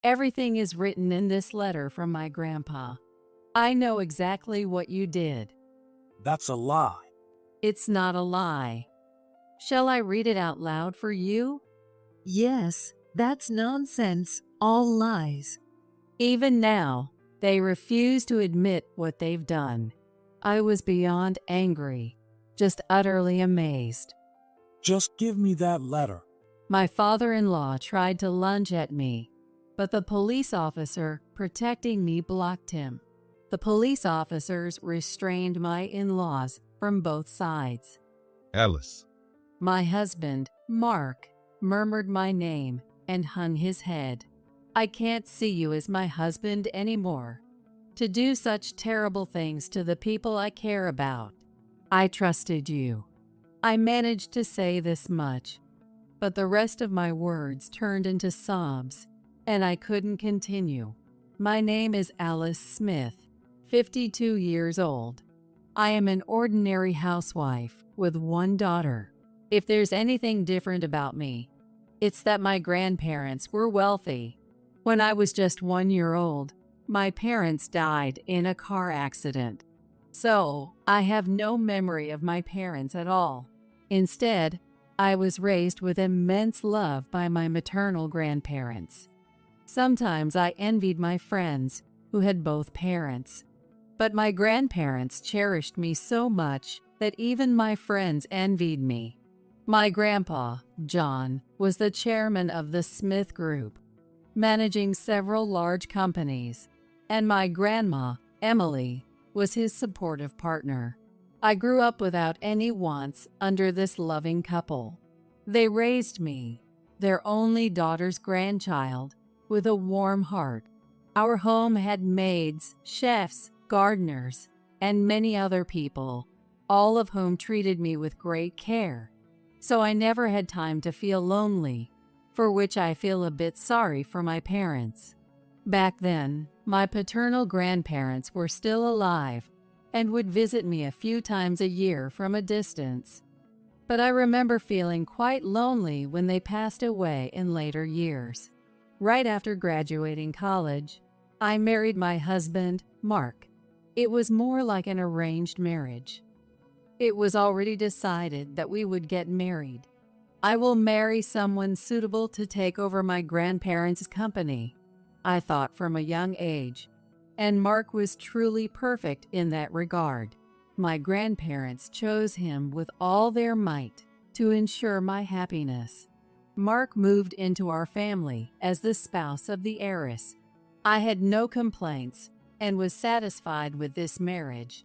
Everything is written in this letter from my grandpa. I know exactly what you did. That's a lie. It's not a lie. Shall I read it out loud for you? Yes, that's nonsense, all lies. Even now, they refuse to admit what they've done. I was beyond angry, just utterly amazed. Just give me that letter. My father-in-law tried to lunge at me, but the police officer protecting me blocked him. The police officers restrained my in-laws from both sides. Alice. My husband, Mark, murmured my name and hung his head. I can't see you as my husband anymore. To do such terrible things to the people I care about. I trusted you. I managed to say this much, but the rest of my words turned into sobs, and I couldn't continue. My name is Alice Smith, 52 years old. I am an ordinary housewife with one daughter. If there's anything different about me, it's that my grandparents were wealthy. When I was just 1 year old, my parents died in a car accident. So, I have no memory of my parents at all. Instead, I was raised with immense love by my maternal grandparents. Sometimes I envied my friends who had both parents. But my grandparents cherished me so much that even my friends envied me. My grandpa, John, was the chairman of the Smith Group, managing several large companies, and my grandma, Emily, was his supportive partner. I grew up without any wants under this loving couple. They raised me, their only daughter's grandchild, with a warm heart. Our home had maids, chefs, gardeners, and many other people, all of whom treated me with great care. So I never had time to feel lonely, for which I feel a bit sorry for my parents. Back then, my paternal grandparents were still alive and would visit me a few times a year from a distance. But I remember feeling quite lonely when they passed away in later years. Right after graduating college, I married my husband, Mark. It was more like an arranged marriage. It was already decided that we would get married. I will marry someone suitable to take over my grandparents' company, I thought from a young age, and Mark was truly perfect in that regard. My grandparents chose him with all their might to ensure my happiness. Mark moved into our family as the spouse of the heiress. I had no complaints and was satisfied with this marriage.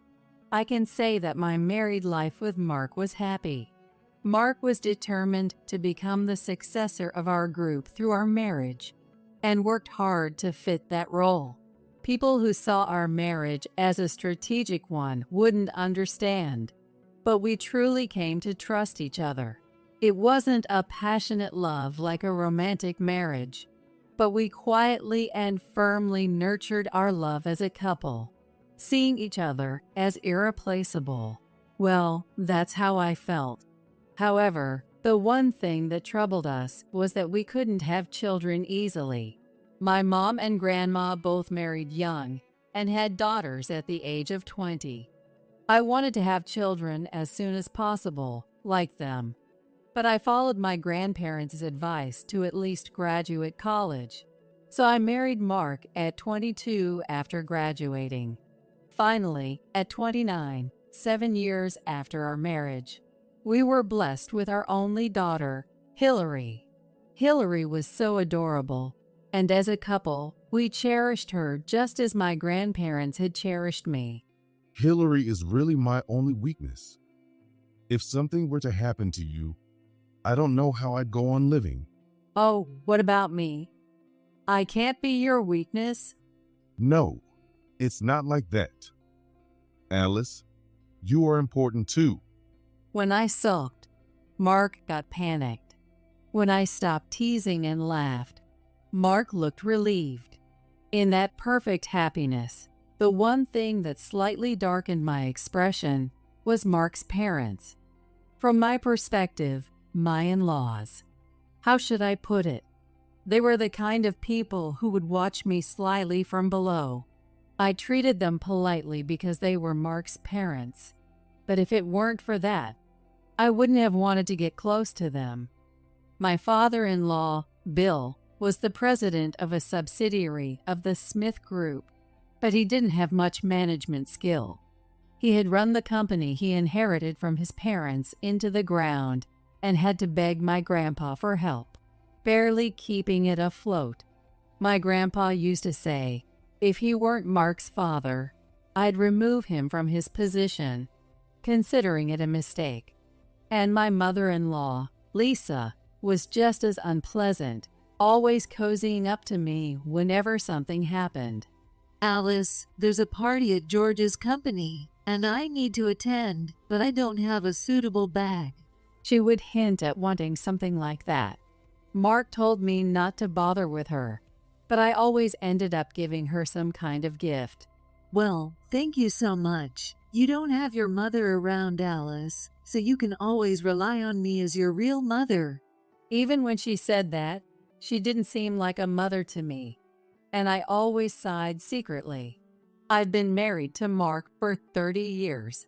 I can say that my married life with Mark was happy. Mark was determined to become the successor of our group through our marriage and worked hard to fit that role. People who saw our marriage as a strategic one wouldn't understand, but we truly came to trust each other. It wasn't a passionate love like a romantic marriage, but we quietly and firmly nurtured our love as a couple, seeing each other as irreplaceable. Well, that's how I felt. However, the one thing that troubled us was that we couldn't have children easily. My mom and grandma both married young and had daughters at the age of 20. I wanted to have children as soon as possible, like them. But I followed my grandparents' advice to at least graduate college. So I married Mark at 22 after graduating. Finally, at 29, 7 years after our marriage, we were blessed with our only daughter, Hillary. Hillary was so adorable, and as a couple, we cherished her just as my grandparents had cherished me. Hillary is really my only weakness. If something were to happen to you, I don't know how I'd go on living. Oh, what about me? I can't be your weakness. No, it's not like that. Alice, you are important too. When I sulked, Mark got panicked. When I stopped teasing and laughed, Mark looked relieved. In that perfect happiness, the one thing that slightly darkened my expression was Mark's parents. From my perspective, my in-laws. How should I put it? They were the kind of people who would watch me slyly from below. I treated them politely because they were Mark's parents. But if it weren't for that, I wouldn't have wanted to get close to them. My father-in-law, Bill, was the president of a subsidiary of the Smith Group, but he didn't have much management skill. He had run the company he inherited from his parents into the ground and had to beg my grandpa for help, barely keeping it afloat. My grandpa used to say, if he weren't Mark's father, I'd remove him from his position, considering it a mistake. And my mother-in-law, Lisa, was just as unpleasant, always cozying up to me whenever something happened. Alice, there's a party at George's company, and I need to attend, but I don't have a suitable bag. She would hint at wanting something like that. Mark told me not to bother with her, but I always ended up giving her some kind of gift. Well, thank you so much. You don't have your mother around, Alice, so you can always rely on me as your real mother. Even when she said that, she didn't seem like a mother to me, and I always sighed secretly. I've been married to Mark for 30 years.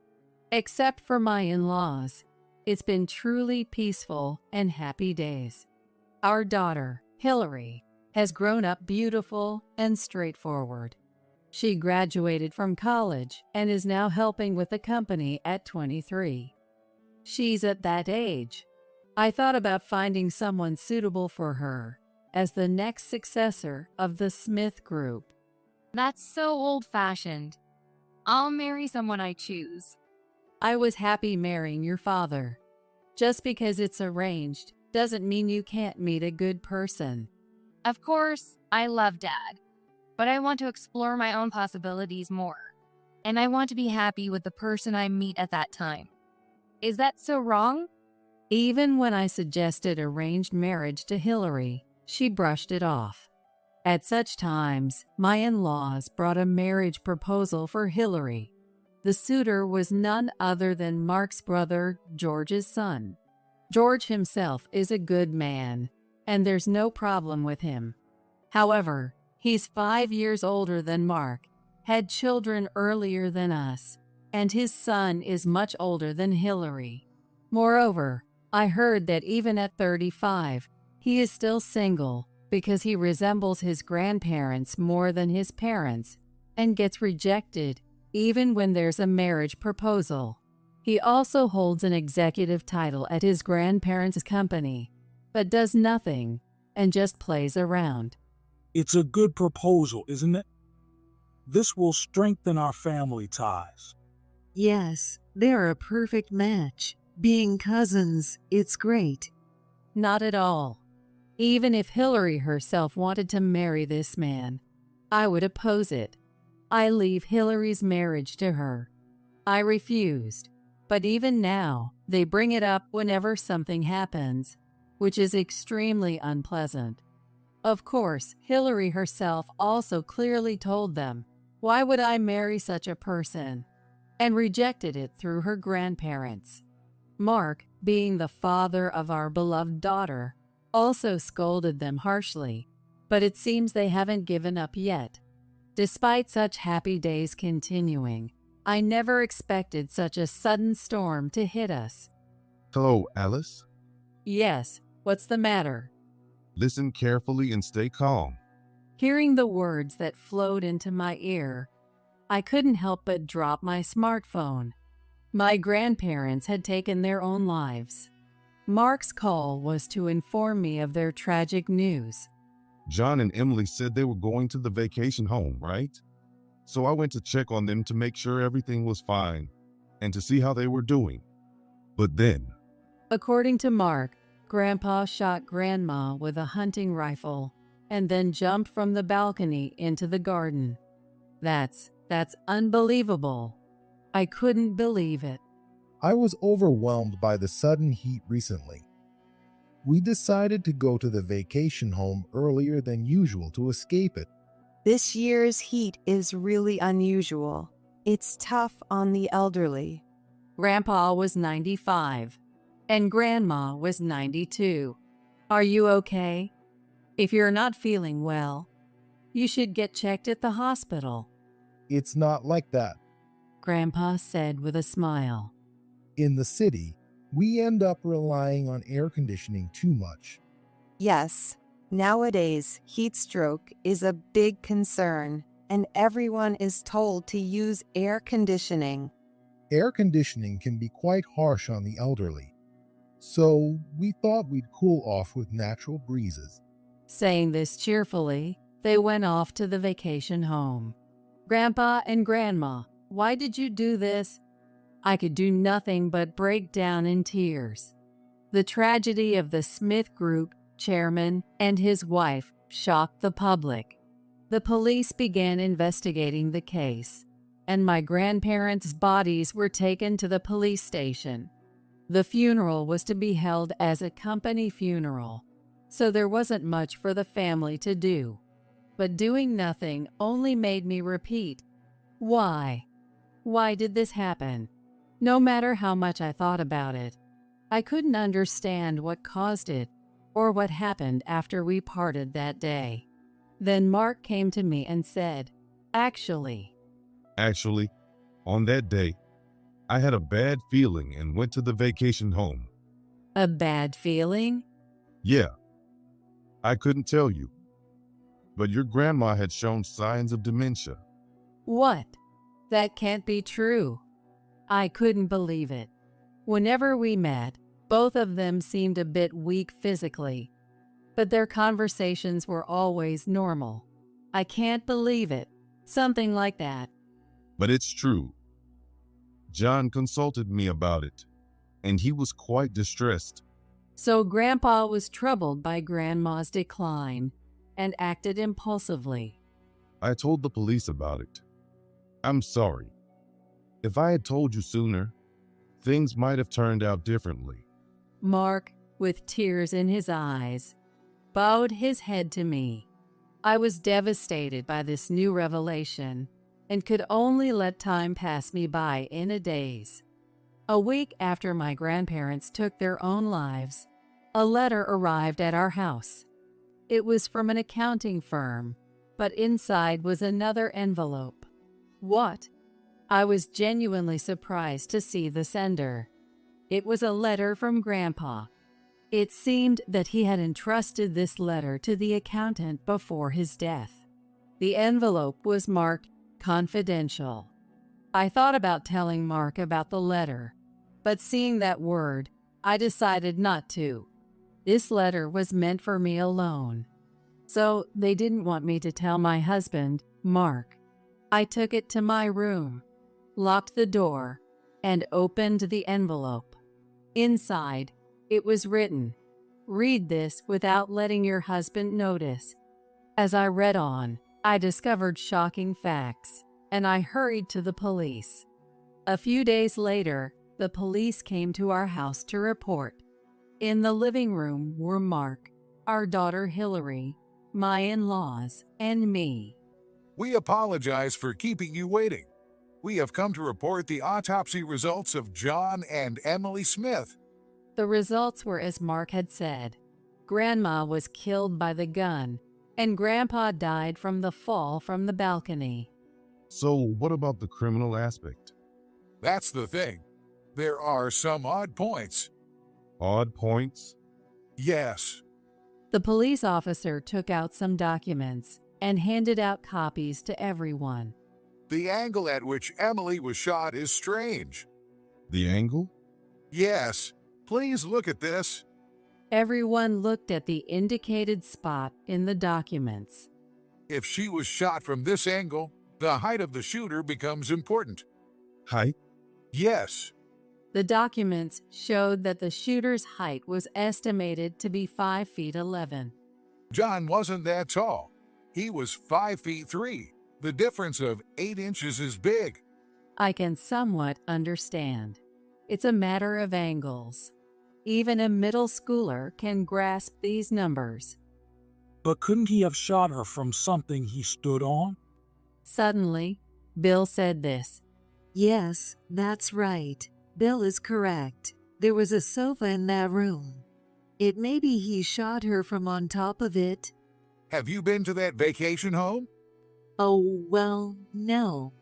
Except for my in-laws, it's been truly peaceful and happy days. Our daughter, Hillary, has grown up beautiful and straightforward. She graduated from college and is now helping with the company at 23. She's at that age. I thought about finding someone suitable for her as the next successor of the Smith Group. That's so old-fashioned. I'll marry someone I choose. I was happy marrying your father. Just because it's arranged doesn't mean you can't meet a good person. Of course, I love Dad, but I want to explore my own possibilities more, and I want to be happy with the person I meet at that time. Is that so wrong? Even when I suggested arranged marriage to Hillary, she brushed it off. At such times, my in-laws brought a marriage proposal for Hillary. The suitor was none other than Mark's brother, George's son. George himself is a good man, and there's no problem with him. However, he's 5 years older than Mark, had children earlier than us, and his son is much older than Hillary. Moreover, I heard that even at 35, he is still single because he resembles his grandparents more than his parents and gets rejected even when there's a marriage proposal. He also holds an executive title at his grandparents' company, but does nothing and just plays around. It's a good proposal, isn't it? This will strengthen our family ties. Yes, they're a perfect match. Being cousins, it's great. Not at all. Even if Hillary herself wanted to marry this man, I would oppose it. I leave Hillary's marriage to her. I refused, but even now, they bring it up whenever something happens, which is extremely unpleasant. Of course, Hillary herself also clearly told them, why would I marry such a person? And rejected it through her grandparents. Mark, being the father of our beloved daughter, also scolded them harshly, but it seems they haven't given up yet. Despite such happy days continuing, I never expected such a sudden storm to hit us. Hello, Alice. Yes, what's the matter? Listen carefully and stay calm. Hearing the words that flowed into my ear, I couldn't help but drop my smartphone. My grandparents had taken their own lives. Mark's call was to inform me of their tragic news. John and Emily said they were going to the vacation home, right? So I went to check on them to make sure everything was fine and to see how they were doing. But then, According to Mark, Grandpa shot Grandma with a hunting rifle and then jumped from the balcony into the garden. That's unbelievable. I couldn't believe it. I was overwhelmed by the sudden heat recently. We decided to go to the vacation home earlier than usual to escape it. This year's heat is really unusual. It's tough on the elderly. Grandpa was 95, and Grandma was 92. Are you okay? If you're not feeling well, you should get checked at the hospital, It's not like that. Grandpa said with a smile. In the city, we end up relying on air conditioning too much. Yes, nowadays, heat stroke is a big concern, and everyone is told to use air conditioning. Air conditioning can be quite harsh on the elderly, so we thought we'd cool off with natural breezes. Saying this cheerfully, they went off to the vacation home. Grandpa and Grandma, why did you do this? I could do nothing but break down in tears. The tragedy of the Smith Group chairman and his wife shocked the public. The police began investigating the case, and my grandparents' bodies were taken to the police station. The funeral was to be held as a company funeral, so there wasn't much for the family to do. But doing nothing only made me repeat, why? Why did this happen? No matter how much I thought about it, I couldn't understand what caused it or what happened after we parted that day. Then Mark came to me and said, Actually, on that day, I had a bad feeling and went to the vacation home. a bad feeling? Yeah, I couldn't tell you, but your grandma had shown signs of dementia. What? That can't be true. I couldn't believe it. Whenever we met, both of them seemed a bit weak physically, but their conversations were always normal. I can't believe it. Something like that. But it's true. John consulted me about it, and he was quite distressed. So Grandpa was troubled by Grandma's decline and acted impulsively. I told the police about it. I'm sorry. If I had told you sooner, things might have turned out differently. Mark, with tears in his eyes, bowed his head to me. I was devastated by this new revelation and could only let time pass me by in a daze. A week after my grandparents took their own lives, a letter arrived at our house. It was from an accounting firm, but inside was another envelope. What? I was genuinely surprised to see the sender. It was a letter from Grandpa. It seemed that he had entrusted this letter to the accountant before his death. The envelope was marked confidential. I thought about telling Mark about the letter, but seeing that word, I decided not to. This letter was meant for me alone. So they didn't want me to tell my husband, Mark. I took it to my room, locked the door, and opened the envelope. Inside, it was written, "Read this without letting your husband notice." As I read on, I discovered shocking facts, and I hurried to the police. A few days later, the police came to our house to report. In the living room were Mark, our daughter Hillary, my in-laws, and me. We apologize for keeping you waiting. We have come to report the autopsy results of John and Emily Smith. The results were as Mark had said. Grandma was killed by the gun, and Grandpa died from the fall from the balcony. So what about the criminal aspect? That's the thing. There are some odd points. Odd points? Yes. The police officer took out some documents and handed out copies to everyone. The angle at which Emily was shot is strange. The angle? Yes. Please look at this. Everyone looked at the indicated spot in the documents. If she was shot from this angle, the height of the shooter becomes important. Height? Yes. The documents showed that the shooter's height was estimated to be 5 feet 11. John wasn't that tall. He was 5 feet 3. The difference of 8 inches is big. I can somewhat understand. It's a matter of angles. Even a middle schooler can grasp these numbers. But couldn't he have shot her from something he stood on? Suddenly, Bill said this. Yes, that's right. Bill is correct. There was a sofa in that room. Maybe he shot her from on top of it. Have you been to that vacation home? Oh, well, no.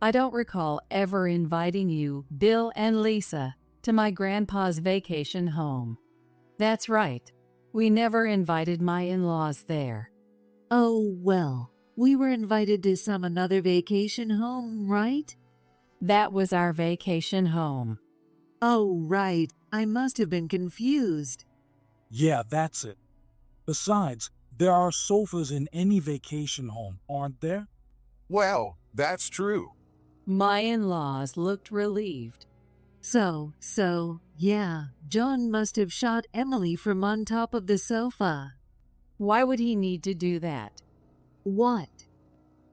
I don't recall ever inviting you, Bill and Lisa, to my grandpa's vacation home. That's right. We never invited my in-laws there. Oh, well, we were invited to some another vacation home, right? That was our vacation home. Oh, right. I must have been confused. Yeah, that's it. Besides, there are sofas in any vacation home, aren't there? Well, that's true. My in-laws looked relieved. Yeah, John must have shot Emily from on top of the sofa. Why would he need to do that? What?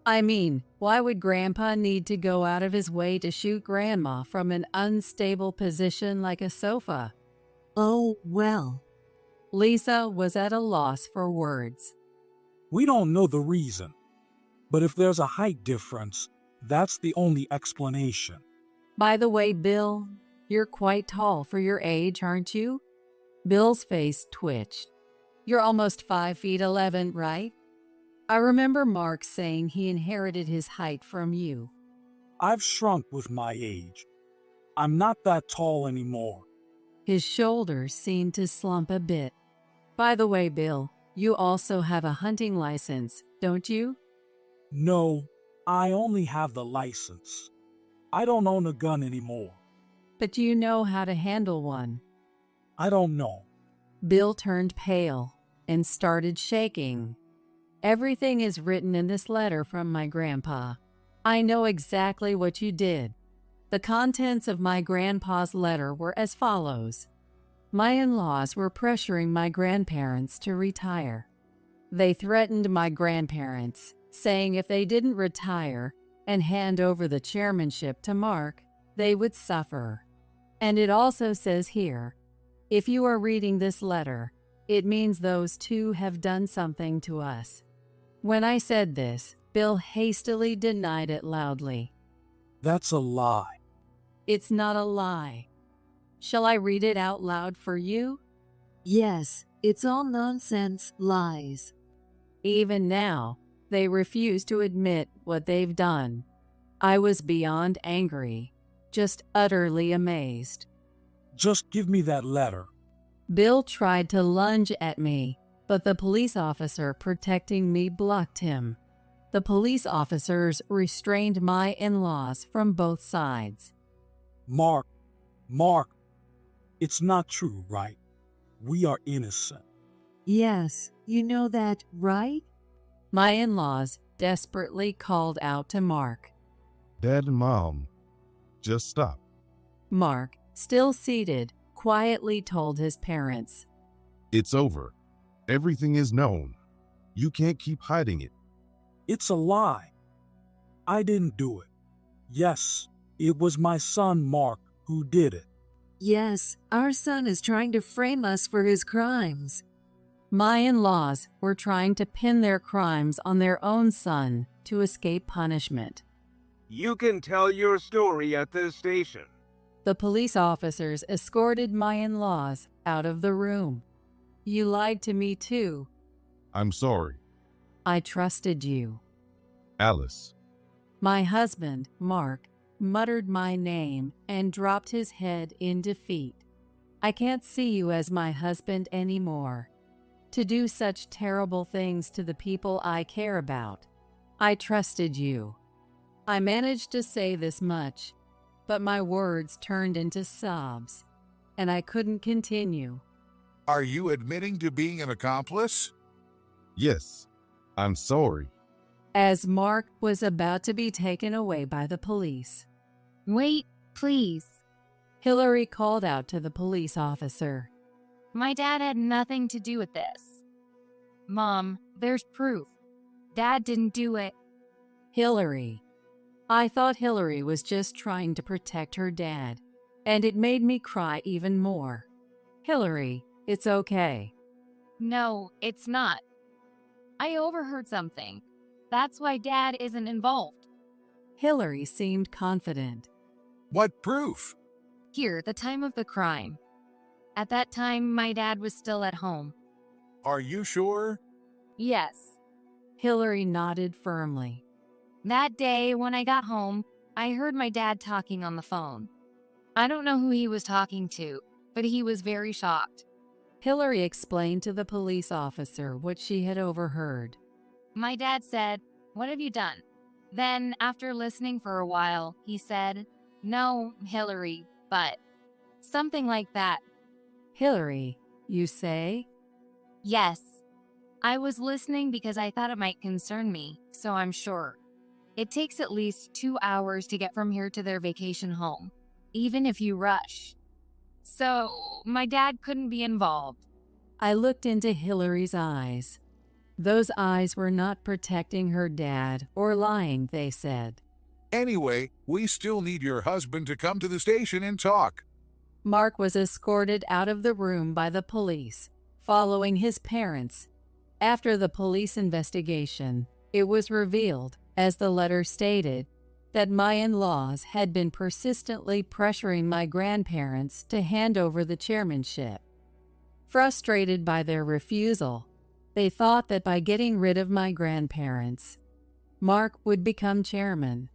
I mean, why would Grandpa need to go out of his way to shoot Grandma from an unstable position like a sofa? Oh, well. Lisa was at a loss for words. We don't know the reason. But if there's a height difference, that's the only explanation. By the way, Bill, you're quite tall for your age, aren't you? Bill's face twitched. You're almost 5'11", right? I remember Mark saying he inherited his height from you. I've shrunk with my age. I'm not that tall anymore. His shoulders seemed to slump a bit. By the way, Bill, you also have a hunting license, don't you? No, I only have the license. I don't own a gun anymore. But you know how to handle one. I don't know. Bill turned pale and started shaking. Everything is written in this letter from my grandpa. I know exactly what you did. The contents of my grandpa's letter were as follows. My in-laws were pressuring my grandparents to retire. They threatened my grandparents, saying if they didn't retire and hand over the chairmanship to Mark, they would suffer. And it also says here, if you are reading this letter, it means those two have done something to us. When I said this, Bill hastily denied it loudly. That's a lie. It's not a lie. Shall I read it out loud for you? Yes, it's all nonsense, lies. Even now, they refuse to admit what they've done. I was beyond angry, just utterly amazed. Just give me that letter. Bill tried to lunge at me, but the police officer protecting me blocked him. The police officers restrained my in-laws from both sides. Mark, it's not true, right? We are innocent. Yes, you know that, right? My in-laws desperately called out to Mark. Dad and Mom, just stop. Mark, still seated, quietly told his parents. It's over. Everything is known. You can't keep hiding it. It's a lie. I didn't do it. Yes, it was my son Mark who did it. Yes, our son is trying to frame us for his crimes. My in-laws were trying to pin their crimes on their own son to escape punishment. You can tell your story at the station. The police officers escorted my in-laws out of the room. You lied to me too. I'm sorry. I trusted you. Alice. My husband, Mark, muttered my name and dropped his head in defeat. I can't see you as my husband anymore. To do such terrible things to the people I care about. I trusted you. I managed to say this much, but my words turned into sobs, and I couldn't continue. Are you admitting to being an accomplice? Yes, I'm sorry. As Mark was about to be taken away by the police. Wait, please. Hillary called out to the police officer. My dad had nothing to do with this. Mom, there's proof. Dad didn't do it. Hillary. I thought Hillary was just trying to protect her dad, and it made me cry even more. Hillary, it's okay. No, it's not. I overheard something. That's why Dad isn't involved. Hillary seemed confident. What proof? Here, the time of the crime. At that time, my dad was still at home. Are you sure? Yes. Hillary nodded firmly. That day when I got home, I heard my dad talking on the phone. I don't know who he was talking to, but he was very shocked. Hillary explained to the police officer what she had overheard. My dad said, "What have you done?" Then, after listening for a while, he said, "No, Hillary, but..." Something like that. Hillary, you say? Yes. I was listening because I thought it might concern me, so I'm sure. It takes at least 2 hours to get from here to their vacation home, even if you rush. So, my dad couldn't be involved. I looked into Hillary's eyes. Those eyes were not protecting her dad or lying, they said. Anyway, we still need your husband to come to the station and talk. Mark was escorted out of the room by the police, following his parents. After the police investigation, it was revealed, as the letter stated, that my in-laws had been persistently pressuring my grandparents to hand over the chairmanship. Frustrated by their refusal, they thought that by getting rid of my grandparents, Mark would become chairman.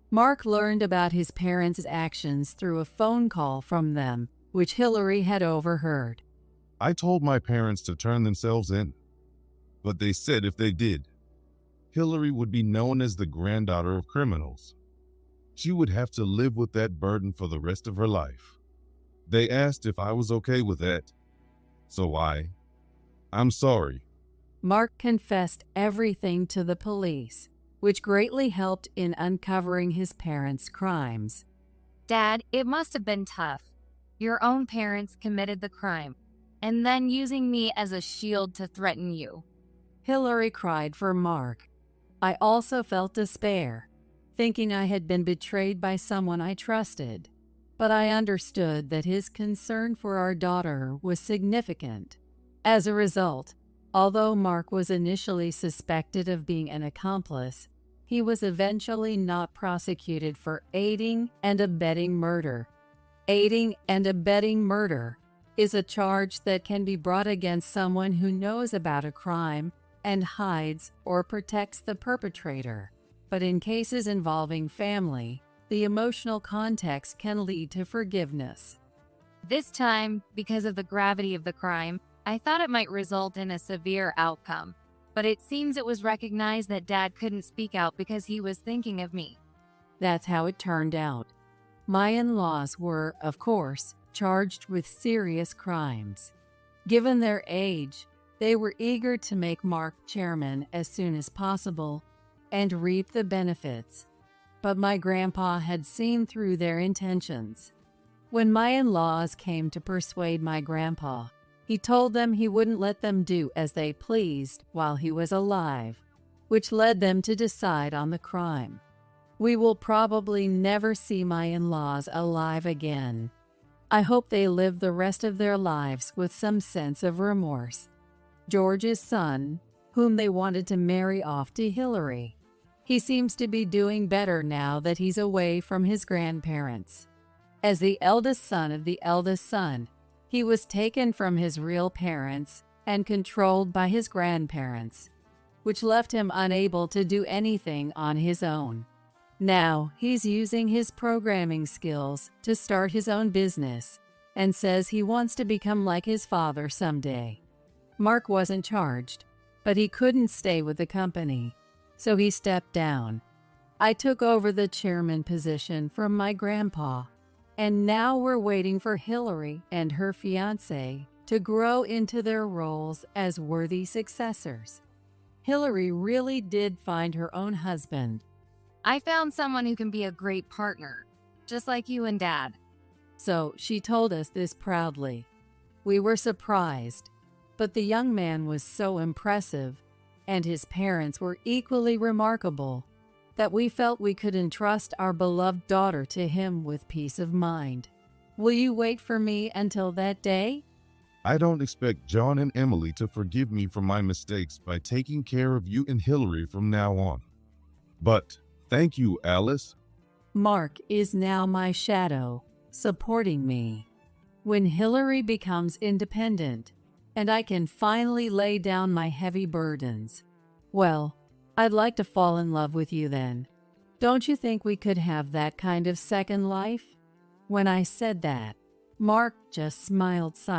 Mark learned about his parents' actions through a phone call from them, which Hillary had overheard. I told my parents to turn themselves in, but they said if they did, Hillary would be known as the granddaughter of criminals. She would have to live with that burden for the rest of her life. They asked if I was okay with that, so I'm sorry. Mark confessed everything to the police, which greatly helped in uncovering his parents' crimes. Dad, it must have been tough. Your own parents committed the crime, and then using me as a shield to threaten you. Hillary cried for Mark. I also felt despair, thinking I had been betrayed by someone I trusted. But I understood that his concern for our daughter was significant. As a result, although Mark was initially suspected of being an accomplice, he was eventually not prosecuted for aiding and abetting murder. Aiding and abetting murder is a charge that can be brought against someone who knows about a crime and hides or protects the perpetrator. But in cases involving family, the emotional context can lead to forgiveness. This time, because of the gravity of the crime, I thought it might result in a severe outcome, but it seems it was recognized that Dad couldn't speak out because he was thinking of me. That's how it turned out. My in-laws were, of course, charged with serious crimes. Given their age, they were eager to make Mark chairman as soon as possible and reap the benefits. But my grandpa had seen through their intentions. When my in-laws came to persuade my grandpa, he told them he wouldn't let them do as they pleased while he was alive, which led them to decide on the crime. We will probably never see my in-laws alive again. I hope they live the rest of their lives with some sense of remorse. George's son, whom they wanted to marry off to Hillary. He seems to be doing better now that he's away from his grandparents. As the eldest son of the eldest son, he was taken from his real parents and controlled by his grandparents, which left him unable to do anything on his own. Now he's using his programming skills to start his own business and says he wants to become like his father someday. Mark wasn't charged, but he couldn't stay with the company, so he stepped down. I took over the chairman position from my grandpa, and now we're waiting for Hillary and her fiancé to grow into their roles as worthy successors. Hillary really did find her own husband. I found someone who can be a great partner, just like you and Dad. So she told us this proudly. We were surprised, but the young man was so impressive, and his parents were equally remarkable, that we felt we could entrust our beloved daughter to him with peace of mind. Will you wait for me until that day? I don't expect John and Emily to forgive me for my mistakes by taking care of you and Hillary from now on. But thank you, Alice. Mark is now my shadow, supporting me. When Hillary becomes independent, and I can finally lay down my heavy burdens, well, I'd like to fall in love with you then. Don't you think we could have that kind of second life?" When I said that, Mark just smiled silently.